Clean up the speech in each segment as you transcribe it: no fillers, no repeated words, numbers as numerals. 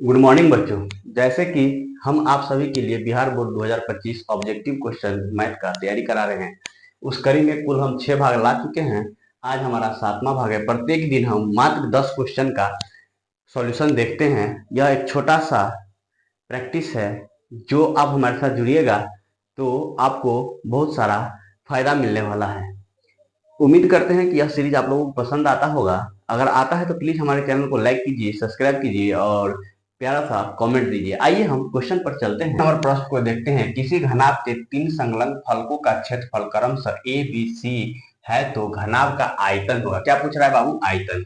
Good morning बच्चों। जैसे कि हम आप सभी के लिए Bihar board 2025 objective question math का तैयारी करा रहे हैं। उस कड़ी में कुल हम 6 भाग ला चुके हैं। आज हमारा 7वां भाग है। प्रत्येक दिन हम मात्र 10 क्वेश्चन का सॉल्यूशन देखते हैं। यह एक छोटा सा प्रैक्टिस है। जो आप हमारे साथ जुड़िएगा तो आपको बहुत सारा फायदा मिलने वाला है। उम्मीद करते हैं कि यह सीरीज आप लोगों को पसंद आता होगा। अगर आता है तो प्लीज हमारे चैनल को लाइक कीजिए, सब्सक्राइब कीजिए और प्यारा सा कमेंट दीजिए। आइए हम क्वेश्चन पर चलते हैं और प्रश्न को देखते हैं। किसी घनाभ के 3 संलग्न फलकों का क्षेत्रफल क्रमशः ए बी सी है तो घनाभ का आयतन होगा। क्या पूछ रहा है बाबू? आयतन।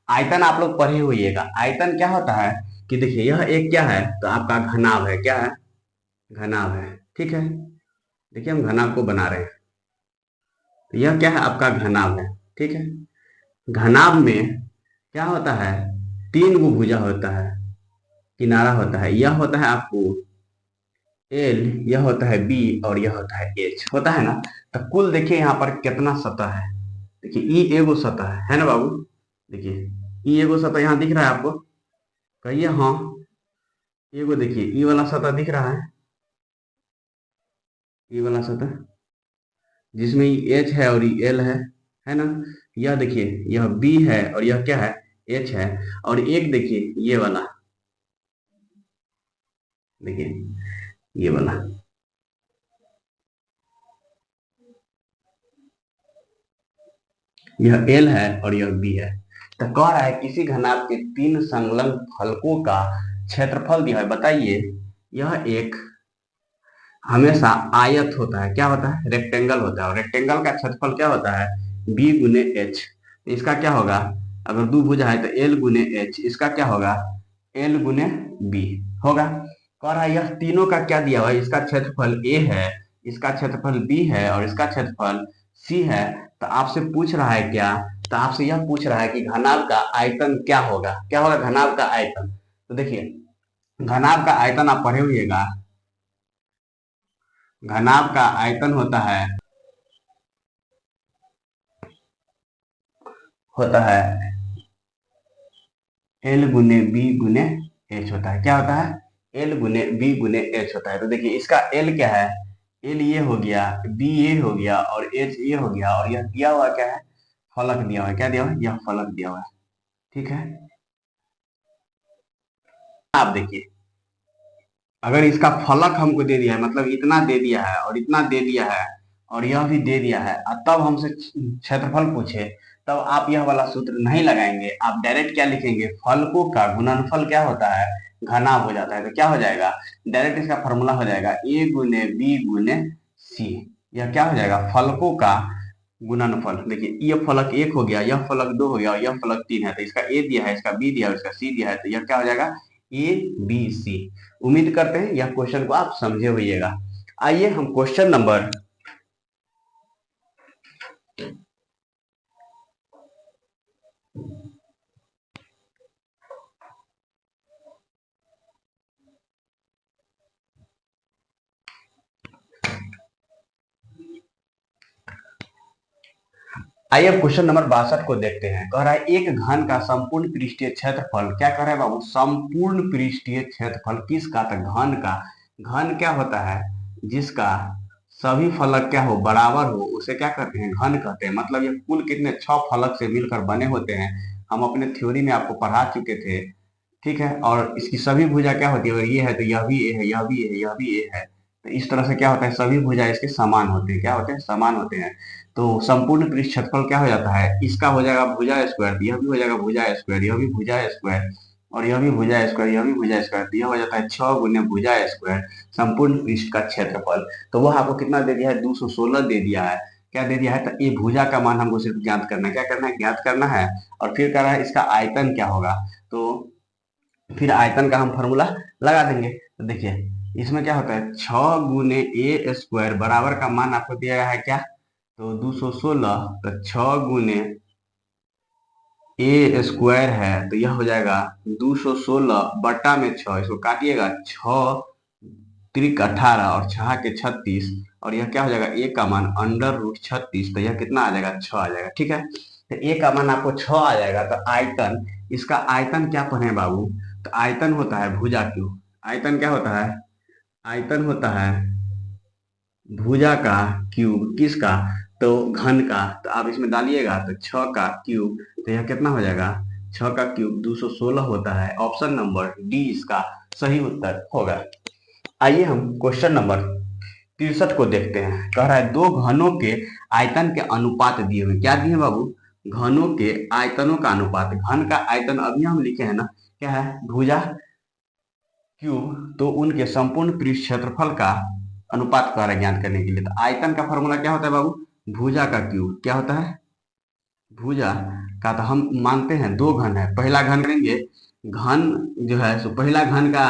आयतन आप लोग पढ़े होइएगा। आयतन क्या होता है कि देखिए यह एक क्या है तो आपका घनाभ है। क्या है? घनाभ है। ठीक है, देखिए हम घनाभ को बना रहे हैं। तो यह क्या है? आपका घनाभ है। ठीक है, घनाभ में क्या होता है? 3 गो भुजा होता है, किनारा होता है। यह होता है आपको एल, यह होता है बी और यह होता है एच। होता है ना? तो कुल देखिए यहाँ पर कितना सतह है। देखिए ई एगो सतह है ना बाबू? देखिए ई एगो सतह यहाँ दिख रहा है आपको? कहिए हाँ। एगो देखिए ई वाला सतह दिख रहा है, ई वाला सतह जिसमें ई एच है और ई एल है ना? यह देखिए यह बी है और यह क्या है? एच है। और एक देखिए ये वाला, देखिए ये वाला, यह एल है और यह बी है। तो कह रहा है किसी घनाभ के 3 संलग्न फलकों का क्षेत्रफल दिया है। बताइए, यह एक हमेशा आयत होता है। क्या होता है? रेक्टेंगल होता है। और रेक्टेंगल का क्षेत्रफल क्या होता है? बी गुने एच। इसका क्या होगा? अगर दो भुजा है तो एल गुने एच, इसका क्या होगा? एल गुने बी होगा। कह रहा है यह तीनों का क्या दिया हुआ है? इसका क्षेत्रफल ए है, इसका क्षेत्रफल बी है और इसका क्षेत्रफल सी है। तो आपसे पूछ रहा है क्या? तो आपसे यह पूछ रहा है कि घनाभ का आयतन क्या होगा। क्या होगा घनाभ का आयतन? तो देखिए घनाभ का आयतन आप पढ़े हुएगा। घनाभ का आयतन होता है एल गुने बी गुने एच होता है। क्या होता है? एल गुने बी गुने एच होता है। तो देखिए इसका एल क्या है? एल ये हो गया, बी ये हो गया और एच ये हो गया। और यह दिया हुआ क्या है? फलक दिया हुआ है। क्या दिया हुआ है? यह फलक दिया हुआ है। ठीक है, आप देखिए अगर इसका फलक हमको दे दिया है, मतलब इतना दे दिया है और इतना दे दिया है और यह भी दे दिया है, और तब हमसे क्षेत्रफल पूछे, तब आप यह वाला सूत्र नहीं लगाएंगे। आप डायरेक्ट क्या लिखेंगे? फलकों का गुणनफल क्या होता है? घनाभ हो जाता है। तो क्या हो जाएगा? डायरेक्ट इसका फॉर्मूला हो जाएगा ए गुने बी गुने सी। यह क्या हो जाएगा? फलकों का गुणनफल। देखिए यह फलक एक हो गया, यह फलक दो हो गया और यह फलक तीन है। तो इसका ए दिया है, इसका बी दिया है और इसका सी दिया है। तो यह क्या हो जाएगा? A B C. उम्मीद करते हैं यह क्वेश्चन को आप समझे होइएगा। आइए हम क्वेश्चन नंबर आइए अब क्वेश्चन नंबर 62 को देखते हैं। कह रहा है एक घन का संपूर्ण पृष्ठीय क्षेत्रफल। क्या कह रहा है बाबू? संपूर्ण पृष्ठीय क्षेत्रफल किसका? तो घन का। घन क्या होता है? जिसका सभी फलक क्या हो? बराबर हो, उसे क्या कहते हैं? घन कहते हैं। मतलब ये कुल कितने 6 फलक से मिलकर बने होते हैं। हम अपने थ्योरी में आपको पढ़ा चुके थे। ठीक है, और इसकी सभी भुजा क्या होती है? अगर ये है तो यह भी ए है, यह भी ए है, यह भी ए है। तो इस तरह से क्या होता है? सभी भुजा इसके समान होते हैं। क्या होते हैं? समान होते हैं। तो संपूर्ण पृष्ठ क्षेत्रफल क्या हो जाता है? इसका हो जाएगा भुजा स्क्वायर, यह भी हो जाएगा भुजा स्क्वायर, यह भी भुजा स्क्वायर और यह भी भुजा स्क्वायर, यह भी भुजा स्क्वायर। तो यह हो जाता है 6 गुने भुजा स्क्वायर संपूर्ण पृष्ठ का क्षेत्रफल। तो वह आपको कितना दे दिया है? 216 दे दिया है। क्या दे दिया है? तो ये भुजा का मान हमको सिर्फ ज्ञात करना है। क्या करना है? ज्ञात करना है। और फिर कह रहा है इसका आयतन क्या होगा। तो फिर आयतन का हम फॉर्मूला लगा देंगे। तो देखिए इसमें क्या होता है? 6 गुने ए स्क्वायर बराबर का मान आपको दिया गया है क्या? तो 216। तो 6 गुने ए स्क्वायर है तो यह हो जाएगा 216 बटा में 6। इसको काटिएगा, 6 त्रिक 18 और 6 के 36। और यह क्या हो जाएगा? ए का मान √36। तो यह कितना आ जाएगा? 6 आ जाएगा। ठीक है, तो ए का मान आपको 6 आ जाएगा। तो आयतन, इसका आयतन क्या पढ़े बाबू? तो आयतन होता है भुजा क्यूब। आयतन क्या होता है? आयतन होता है भुजा का क्यूब। किसका? तो घन का। तो आप इसमें डालिएगा तो 6 का क्यूब, तो यह कितना हो जाएगा? 6 का क्यूब 216 होता है। ऑप्शन नंबर डी इसका सही उत्तर होगा। आइए हम क्वेश्चन नंबर 63 को देखते हैं। कह रहा है दो घनों के आयतन के अनुपात दिए हुए। क्या दिए बाबू? घनों के आयतनों का अनुपात। घन का आयतन अभी हम लिखे हैं ना, क्या है? भुजा क्यूब। तो उनके संपूर्ण पृष्ठ क्षेत्रफल का अनुपात कह रहा है ज्ञात करने के लिए। तो आयतन का फॉर्मूला क्या होता है बाबू? भुजा का क्यूब। क्या होता है? भुजा का। तो हम मानते हैं दो घन है। पहला घन करेंगे, घन जो है सो पहला घन का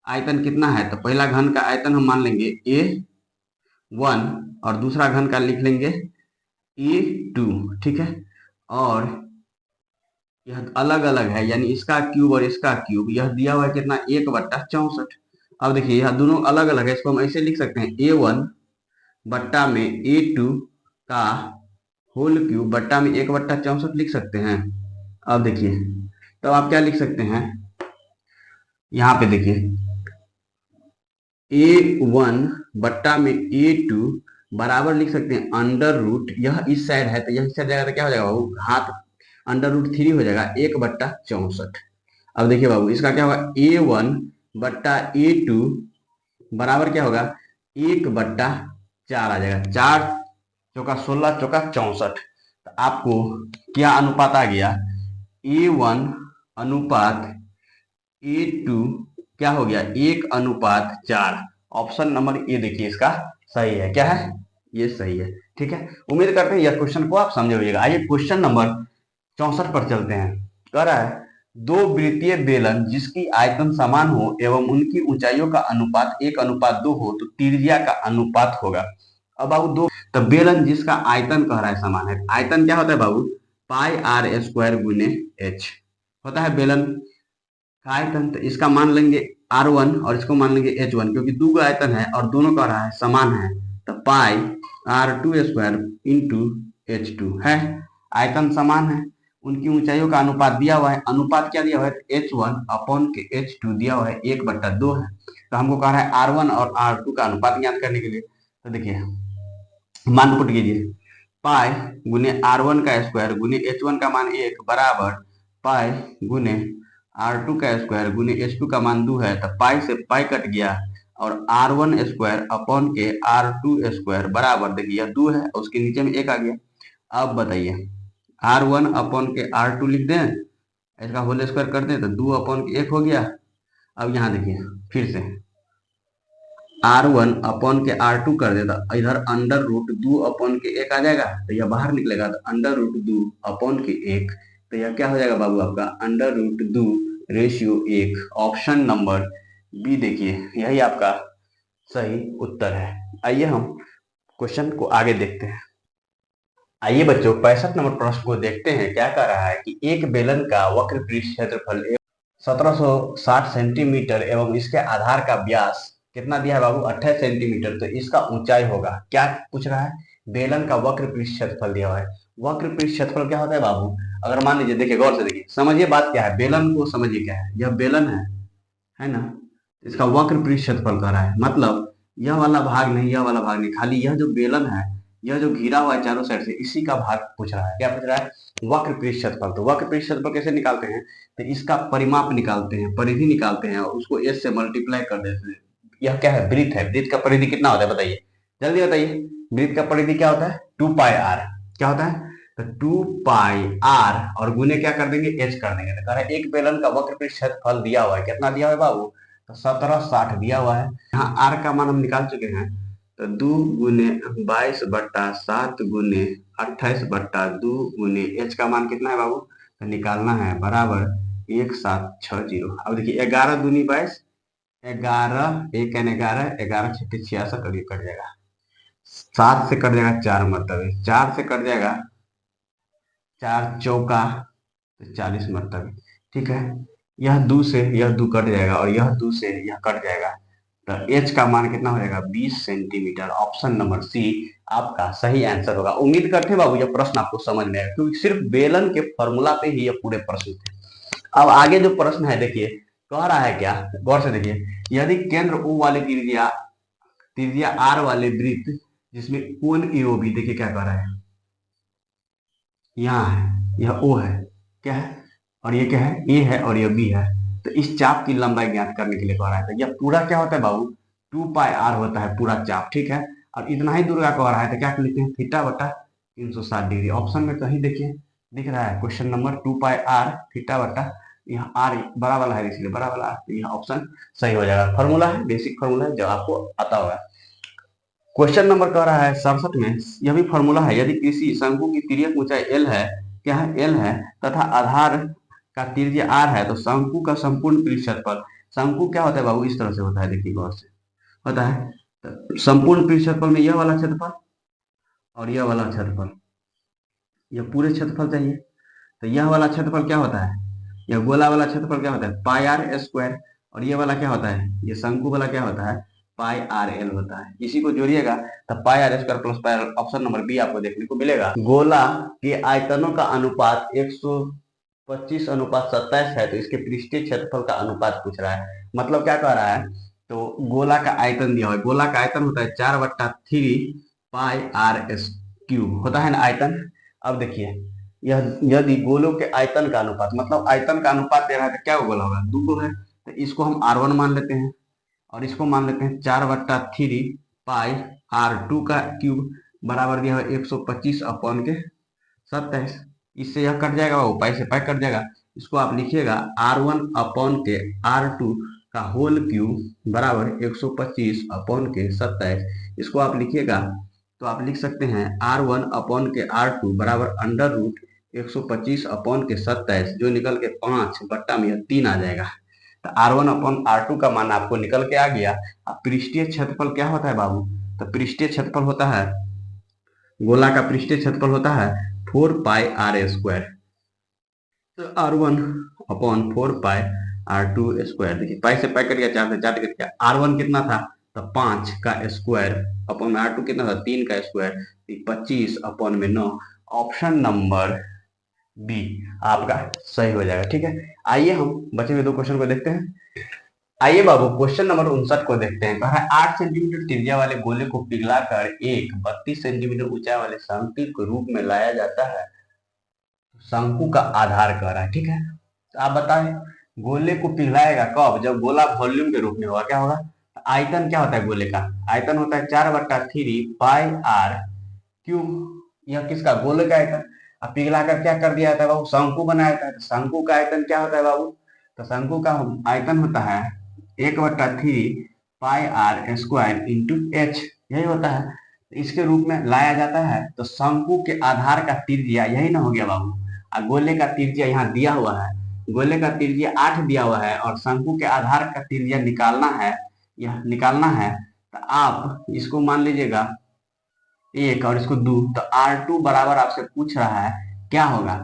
आयतन कितना है? तो पहला घन का आयतन हम मान लेंगे A1 और दूसरा घन का लिख लेंगे A2। ठीक है। और यह अलग अलग है, यानी इसका क्यूब और इसका क्यूब। यह दिया हुआ है कितना? 1/64। अब देखिए यह दोनों अलग अलग है, इसको हम ऐसे लिख सकते हैं A1 बट्टा में A2 का होल क्यूब बट्टा में 1/64 लिख सकते हैं। अब देखिए तो आप क्या लिख सकते हैं? यहाँ पे देखिए A1 बट्टा में A2 बराबर लिख सकते हैं अंडर रूट, यह इस साइड है तो यह इस साइड जाएगा तो क्या हो जाएगा बाबू? घात अंडर रूट 3 हो जाएगा 1/64। अब देखिए बाबू इसका क्या होगा? A1 बट्टा A2 बराबर क्या होगा? 1/4 आ जाएगा। 4 चौका 16 चौका 64। तो आपको क्या अनुपात आ गया? A1 अनुपात A2 क्या हो गया? 1/4। ऑप्शन नंबर ए देखिए इसका सही है। क्या है? ये सही है। ठीक है। उम्मीद करते हैं यह क्वेश्चन को आप समझे होइएगा। आइए क्वेश्चन नंबर 64 पर चलते हैं। कह रहा है दो वृत्तीय बेलन जिसकी आयतन समान हो एवं उनकी ऊंचाइयों का अनुपात 1/2 हो तो त्रिज्या का अनुपात होगा। अब बाबू दो तो बेलन जिसका आयतन कह रहा है समान है। आयतन क्या होता है बाबू? पाई आर स्क्वायर गुने एच होता है बेलन का आयतन। तो इसका मान लेंगे R1 और इसको मान लेंगे H1, क्योंकि दो आयतन है और दोनों का रहा है समान है। तो पाई R2 स्क्वायर इंटू H2 है। आयतन समान है, उनकी ऊंचाइयों का अनुपात दिया हुआ है। अनुपात क्या दिया हुआ है? H1 अपॉन के H2 दिया हुआ है 1/2 है। तो हमको कह रहा है R1 और R2 का अनुपात ज्ञात करने के लिए। तो देखिए मान पुट कीजिए, पाई गुने R1 का स्क्वायर गुने H1 का मान 1 बराबर पाई गुने R2 का स्क्वायर गुने H2 का मान 2 है। तो पाई से पाई कट गया और R1 स्क्वायर अपॉन के R2 स्क्वायर बराबर देखिए यह 2 है, उसके नीचे में 1 आ गया। अब बताइए R1 अपॉन के R2 लिख दें, इसका होल स्क्वायर कर दें तो 2 अपॉन के 1 हो गया। अब यहाँ देखिए फिर से R1 अपॉन के R2 कर दे तो इधर अंडर रूट 2 अपॉन के 1 आ जाएगा। तो यह बाहर निकलेगा तो अंडर रूट 2 अपॉन के 1। तो यह क्या हो जाएगा बाबू आपका? Under root 2 ratio 1। Option number B देखिए यही आपका सही उत्तर है। आइए हम क्वेश्चन को आगे देखते हैं। आइए बच्चों 65 नंबर प्रश्न को देखते हैं। क्या कह रहा है कि एक बेलन का वक्र पृष्ठ क्षेत्रफल 1760 सेंटीमीटर एवं इसके आधार का व्यास कितना दिया है बाबू? 28 सेंटीमीटर। तो इसका ऊंचाई होगा। क्या पूछ रहा है? बेलन का वक्र पृष्ठ क्षेत्रफल दिया हुआ है। वक्र पृष्ठ क्षेत्रफल क्या होता है बाबू? अगर मान लीजिए, देखिए गौर से देखिए, समझिए बात क्या है, बेलन को समझिए क्या है। यह बेलन है ना? इसका वक्र पृष्ठ क्षेत्रफल कह रहा है, मतलब यह वाला भाग नहीं, यह वाला भाग नहीं, खाली यह जो बेलन है, यह जो घिरा हुआ है चारों साइड से, इसी का भाग पूछ रहा है। क्या पूछ रहा है? वक्र पृष्ठ क्षेत्रफल। तो वक्र पृष्ठ क्षेत्रफल कैसे निकालते हैं? तो इसका परिमाप निकालते हैं, परिधि निकालते हैं और उसको एस से मल्टीप्लाई कर देते हैं। यह क्या है? वृत्त है। वृत्त का परिधि कितना होता है बताइए, जल्दी बताइए। वृत्त का परिधि क्या होता है? 2πr। क्या होता है? तो 2πr और गुने क्या कर देंगे? एच कर देंगे। तो कह रहा है एक बेलन का वक्र पृष्ठ क्षेत्रफल दिया हुआ है। कितना दिया हुआ है बाबू? तो 1760 दिया हुआ है। यहाँ आर का मान हम निकाल चुके हैं। तो 2 गुने 22/7 गुने 28/2 गुने एच का मान कितना है बाबू? तो निकालना है बराबर 1760। अब देखिए 11 दूनी 22, 11 एक 11, 11 छठे 66 और ये कट जाएगा। 7 से कट जाएगा 4 मरतबे, 4 से कट जाएगा 4 चौका तो 40 मरतबे। ठीक है। यह 2 से यह 2 कट जाएगा और यह 2 से यह कट जाएगा। तो एच का मान कितना हो जाएगा? 20 सेंटीमीटर। ऑप्शन नंबर सी आपका सही आंसर होगा। उम्मीद करते हैं बाबू यह प्रश्न आपको समझ में आएगा, क्योंकि सिर्फ बेलन के फॉर्मूला पे ही ये पूरे प्रश्न थे। अब आगे जो प्रश्न है देखिए कह रहा है क्या, गौर से देखिए, यदि केंद्र ओ वाली त्रिज्या त्रिज्या आर वाले वृत्त जिसमें कोण एओबी, देखिए क्या कह रहा है, यहाँ है, यह ओ है, क्या है, और ये क्या है, ए है, और ये बी है। तो इस चाप की लंबाई ज्ञात करने के लिए कह रहा है। तो यह पूरा क्या होता है बाबू, 2 पाई आर होता है पूरा चाप, ठीक है। और इतना ही दूर का कह रहा है, तो क्या लिखते हैं, थीटा बटा 360 डिग्री। ऑप्शन में कहीं देखिए दिख रहा है question number 2 pi r theta बटा, यहाँ आर बड़ा वाला है इसलिए बड़ा वाला, तो यह ऑप्शन सही हो जाएगा। फॉर्मूला है, बेसिक फॉर्मूला है जो आपको आता होगा। क्वेश्चन नंबर कह रहा है 67 में, यह भी फॉर्मूला है, यदि किसी शंकु की तिर्यक ऊंचाई एल है, क्या है, एल है, तथा आधार का त्रिज्या आर है, तो शंकु का संपूर्ण पृष्ठ क्षेत्रफल, शंकु क्या होता है बाबू, इस तरह से होता है, देखिए गौर से होता है। तो संपूर्ण पृष्ठ क्षेत्रफल में यह वाला क्षेत्रफल और यह वाला क्षेत्रफल, यह पूरे क्षेत्रफल चाहिए। तो यह वाला क्षेत्रफल क्या होता है, यह गोला वाला क्षेत्रफल क्या होता है, पाई आर स्क्वायर, और ये वाला क्या होता है, ये शंकु वाला क्या होता है, पाई आर एल होता है। इसी को जोड़िएगा तब pi R square plus pi R, option number B आपको देखने को मिलेगा। गोला के आयतनों का अनुपात 125:27 है, तो इसके पृष्ठीय क्षेत्रफल का अनुपात पूछ रहा है। मतलब क्या कह रहा है, तो गोला का आयतन दिया हुआ है, गोला का आयतन होता है 4/3 पाई आर एस क्यूब होता है ना आयतन। अब देखिए, यह यदि गोलों के आयतन का अनुपात, मतलब आयतन का अनुपात दे रहा है, तो क्या गोला होगा, दो गोल है, तो इसको हम R1 मान लेते हैं, और इसको मान लेते हैं 4/3 पाई R2 का क्यूब बराबर दिया है 125/27। इससे यह कट जाएगा, वो पाई से पाई कट जाएगा। इसको आप लिखिएगा R1/R2 का होल क्यूब बराबर 125/27। इसको आप लिखिएगा तो आप लिख सकते हैं R1/R2 बराबर अंडर रूट 125/27, जो निकल के 5 में 3 आ जाएगा। तो R1/R2 का मान आपको निकल के आ गया। अब पृष्ठीय क्षेत्रफल क्या होता है बाबू, तो पृष्ठीय क्षेत्रफल होता है, गोला का पृष्ठीय क्षेत्रफल होता है 4 पाई आर स्क्वायर। तो R1/4 पाई R2 स्क्वायर, देखिए पाई से पाई कट गया, 4 से 4 कट गया। R1 कितना था, तो 5 का स्क्वायर अपॉन में R2 कितना था, 3 का स्क्वायर, 25/9। ऑप्शन नंबर बी आपका सही हो जाएगा, ठीक है। आइए हम बचे हुए दो क्वेश्चन को देखते हैं। आइए बाबू क्वेश्चन नंबर 59 को देखते हैं। कहा है 8 सेंटीमीटर त्रिज्या वाले गोले को पिघलाकर एक 32 सेंटीमीटर ऊंचाई वाले शंकु के रूप में लाया जाता है। शंकु का आधार कह रहा है, ठीक है। तो आप बताएं, गोले को पिघलाएगा कब, जब गोला वॉल्यूम के रूप में होगा, क्या होगा, आयतन क्या होता है गोले का, आयतन होता है 4/3 पाई आर क्यूब, यह किसका, गोले का आयतन। अब पिघलाकर क्या कर दिया जाता है बाबू, शंकु बनाया जाता है। शंकु का आयतन क्या होता है बाबू, तो शंकु का आयतन होता है 1/3 पाई आर स्क्वायर इंटू एच, यही होता है। इसके रूप में लाया जाता है। तो शंकु के आधार का त्रिज्या यही ना हो गया बाबू, और गोले का त्रिज्या यहाँ दिया हुआ है, गोले का त्रिज्या 8 दिया हुआ है, और शंकु के आधार का त्रिज्या निकालना है, यह निकालना है। तो आप इसको मान लीजिएगा 1 और इसको 2, तो R2 बराबर आपसे पूछ रहा है क्या होगा।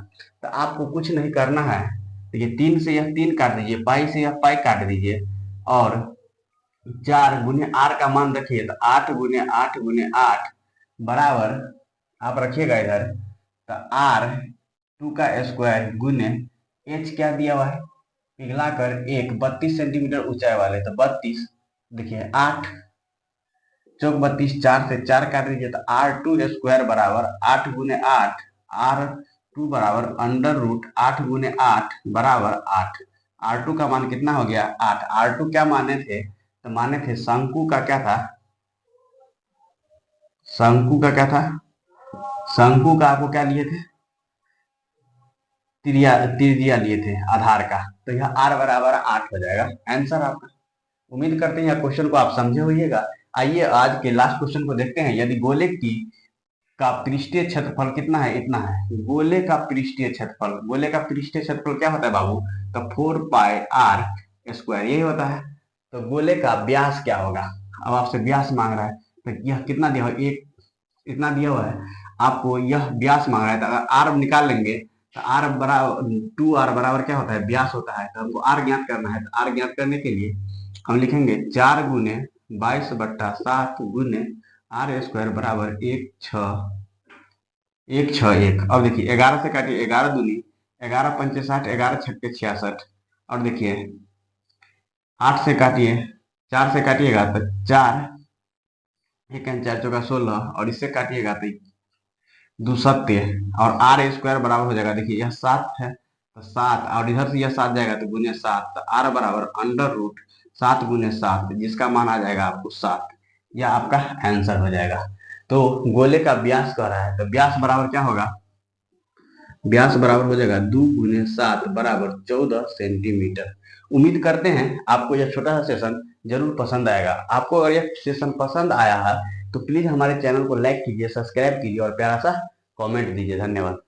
तो आपको कुछ नहीं करना है, तो ये 3 से यह 3 काट दीजिए, पाई से यह पाई काट दीजिए, और 4 गुने आर का मान रखिए, तो 8 गुने 8 बराबर आप रखिएगा इधर, तो R2 का स्क्वायर गुने H क्या दिया हुआ है, पिघला कर एक 32 सेंटीमीटर ऊंचाई वाले, तो 32, देखिए 8 चौक 32, 4 से 4 काट दीजिए, तो R2 स्क्वायर बराबर 8 गुने 8, R2 बराबर अंडर रूट 8 गुने 8 बराबर 8। R2 का मान कितना हो गया, 8। R2 क्या माने थे, तो माने थे शंकु का क्या था, शंकु का क्या था, शंकु का आपको क्या लिए थे, त्रिज्या लिए थे आधार का। तो यह R बराबर 8 हो जाएगा आंसर आपका। उम्मीद करते हैं क्वेश्चन को आप समझे होइएगा। आइए आज के लास्ट क्वेश्चन को देखते हैं। यदि गोले की का पृष्ठीय क्षेत्रफल कितना है, इतना है, गोले का पृष्ठीय क्षेत्रफल, गोले का पृष्ठीय क्षेत्रफल क्या होता है बाबू, तो 4 पाई R स्क्वायर यही होता है। तो गोले का व्यास क्या होगा, अब आपसे व्यास मांग रहा है, तो यह कितना दिया हुआ है, एक इतना दिया हुआ है, आपको यह व्यास मांग रहा है। तो अगर आर निकाल लेंगे, तो आर बराबर 2R बराबर क्या होता है, व्यास होता है। तो हमको आर ज्ञात करना है, तो आर ज्ञात करने के लिए हम लिखेंगे 4 गुने 22/7 गुने आर स्क्वायर बराबर 16161। अब देखिए 11 से काटिए, 11 दूनी 11 पंचे 60, 11 छक्के 66। और देखिए 8 से काटिए, 4 से काटिएगा तो 4, एक 4 चौका 16, और इससे काटिएगा तो 2 सत्य, और आर स्क्वायर बराबर हो जाएगा, देखिए यह 7 है तो 7, और इधर से यह 7 जाएगा तो गुने 7, तो आर बराबर अंडर रूट 7 गुने 7, जिसका मान आ जाएगा आपको 7। यह आपका आंसर हो जाएगा। तो गोले का व्यास कह रहा है, तो व्यास बराबर क्या होगा, व्यास बराबर हो जाएगा 2 गुने 7 बराबर 14 सेंटीमीटर। उम्मीद करते हैं आपको यह छोटा सा सेशन जरूर पसंद आएगा। आपको अगर यह सेशन पसंद आया है तो प्लीज हमारे चैनल को लाइक कीजिए, सब्सक्राइब कीजिए और प्यारा सा कमेंट दीजिए। धन्यवाद।